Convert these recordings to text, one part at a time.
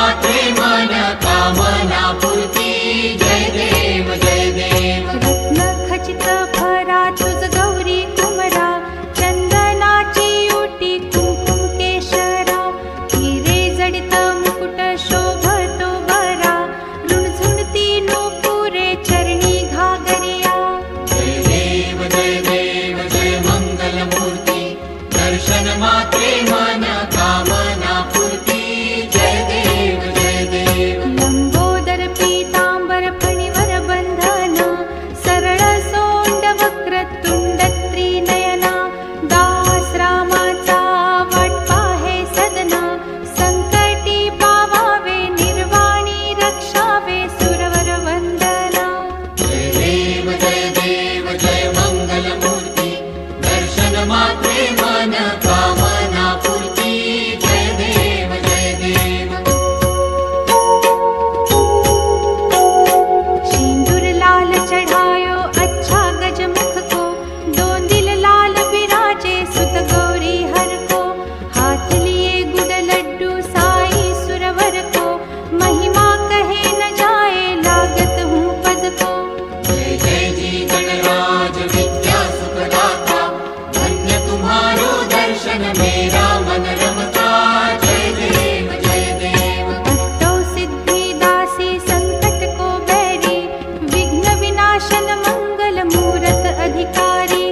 मात्रे मन कामना पूर्ती जय देव जय देव रत्न खचित भरा तुझ गौरी कुमरा चंदनाची उटी कुंकुम केशरा हिरे जडित मुकुट शोभतो बरा रुणझुणती नूपुरे चरणी घागरिया जय देव जय मंगल मूर्ती दर्शन मात्रे मन कामना पूर्ती जय देव जय देव लंबोदर पीतांबर फणीवर बंधन सरळ सोंड वक्र तुंड त्रिनयना दास रामाचा वाट पाहे सदना संकटी पावावे निर्वाणी रक्षावे सुरवर वंदना जय देव जय मंगल मूर्ती दर्शन मात्रे मन कामना पूर्ती जय देव जय देव सिंदूर लाल चढ़ायो अच्छा गजमुख को दो दिल लाल विराजे सुत गौरी हर को हाथ लिए गुड़ लड्डू साई सुरवर को महिमा कहे न जाए लागत हूँ पद को जय जी गणराज विद्या सुखदाता धन्य तुम्हारो दर्शन मेरा मन रमता जय देव जय देव अष्टौ सिद्धि दासी संकट को बैरी विघ्न विनाशन मंगल मूरत अधिकारी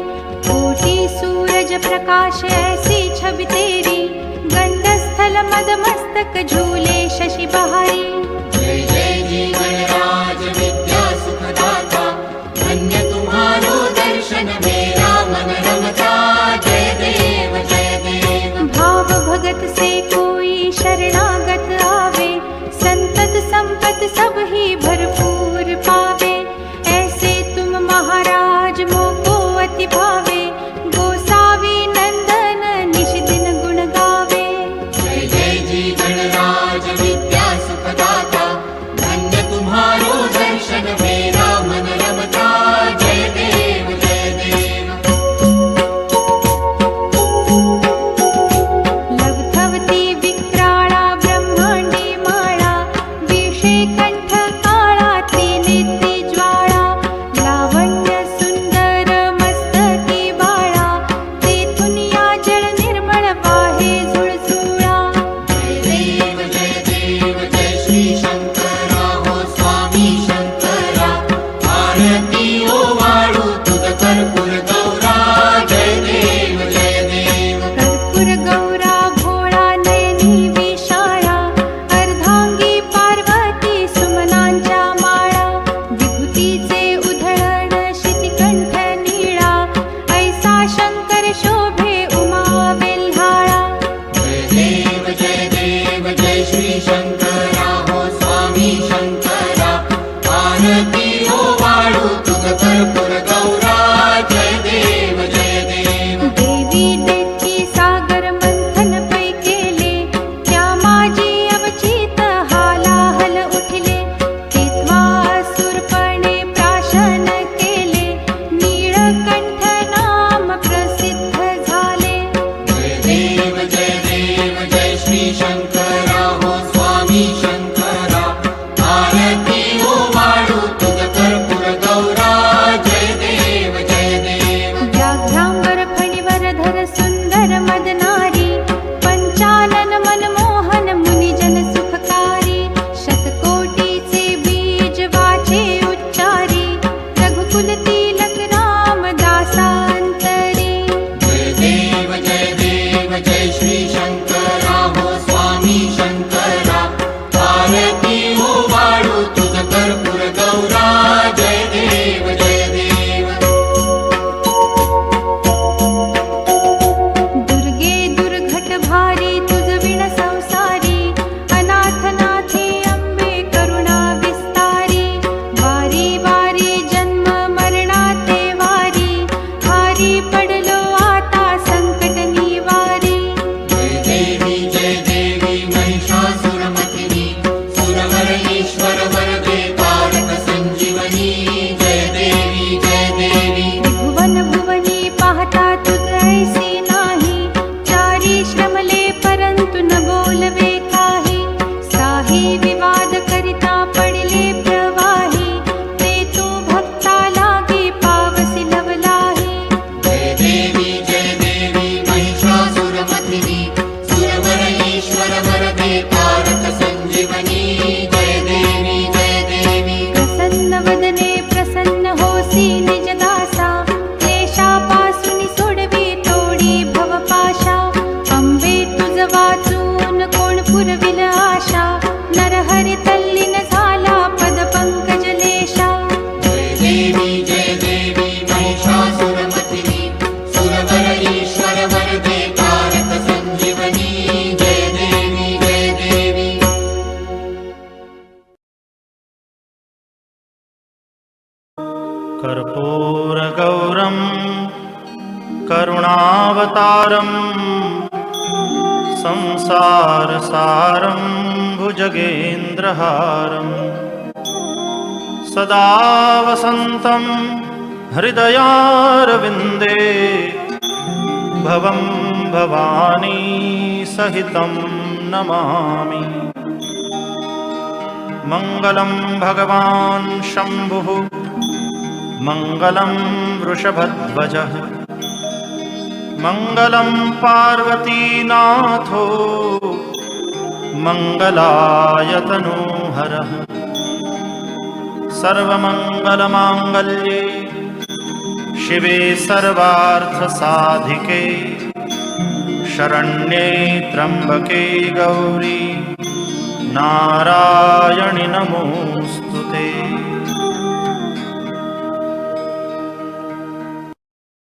कोटि सूरज प्रकाश ऐसी छवि तेरी गंडस्थल मद मस्तक झूले शशि बहारी जय जी गणराज विद्या सुखदाता धन्य तुम्हारो दर्शन मेरा मन रमता जय देव जय देव भाव भगत से कोई शरणागत आवे संतत संपत सब ही भरपूर पावे ऐसे तुम महाराज मोको अति भावे गोसावी नंदन निश दिन गुण गावे जय जी गणराज विद्या सुखदाता धन्य तुम्हारो दर्शन मेरा मन रमता जय देव जय देव लवथवती विक्राळा ब्रह्मांडी माळा विषे कंठ काळा त्रिनेत्री ज्वाळा लावण्य सुंदर मस्तकी बाळा तेथून या जळ निर्मळ वाहे झुळझुळा जय जय श्री शंकरा हो स्वामी शंकरा आरती ओ वाळू तुझ कर्पूर गौरा जय देव जय देव कर्पूर गौरा भोळा नयनी विशाळा अर्धांगी पार्वती सुमनांच्या माळा विभूतीचे उधळण शितिकंठ नीळा ऐसा शंकर शोभे उमा वेल्हाळा जय देव जय श्री शंकरा हो स्वामी शंकरा आरती ओ वाळू तुझ कर्पूर गौरा जय देव जय देव देवी देती सागर मंथन पै केले त्या माझी अवचित हालाहल उठले तेव्हा असुरपणे प्राशन केले नीळकंठ नाम प्रसिद्ध झाले देव जय श्री शंकरा हो स्वामी शंकरा आरती ओ वाळू तुझ कर्पूर गौरा जय देव जय देव व्याघ्रांबर फणीवर धर सुंदर मदनारी पंचानन मनमोहन मुनिजन सुखकारी शतकोटीचे बीज वाचे उच्चारी रघुकुल तिलक रामदासांतरी जय देव जय श्री शंकरा हो स्वामी शंकरा आरती ओ वाळू तुझ कर्पूर गौरा जय देव जय देव दुर्गे दुर्घट भारी तुझ विण संसारी अनाथनाथे अंबे करुणा विस्तारी वारी वारी जन्म मरणाते वारी हारी पडलो आता संकट निवारी जय देवी महिषासुरमर्दिनी सुरवर ईश्वर वरदे तारक संजीवनी जय देवी भुवन भुवनी पाहता तुझ ऐसी नाही चारी श्रमले परंतु न बोलवे काही साही हरि तल्लीन झाला पद पंकजलेशा. जय देवी महिषासुरमर्दिनी सुरवर ईश्वर वरदे तारक संजीवनी. जय देवी जय देवी. कर्पूरगौरं करुणावतारं संसारसारं भुजगेन्द्रहारं सदा वसन्तं हृदयारविन्दे भवं भवानी सहितं नमामि. मङ्गलं भगवान् शम्भुः मङ्गलं वृषभध्वजः मङ्गलं पार्वतीनाथो मङ्गलायतनोहरः. सर्वमङ्गलमाङ्गल्ये शिवे सर्वार्थसाधिके शरण्ये त्र्यम्बके गौरी नारायणि नमोऽस्तु ते.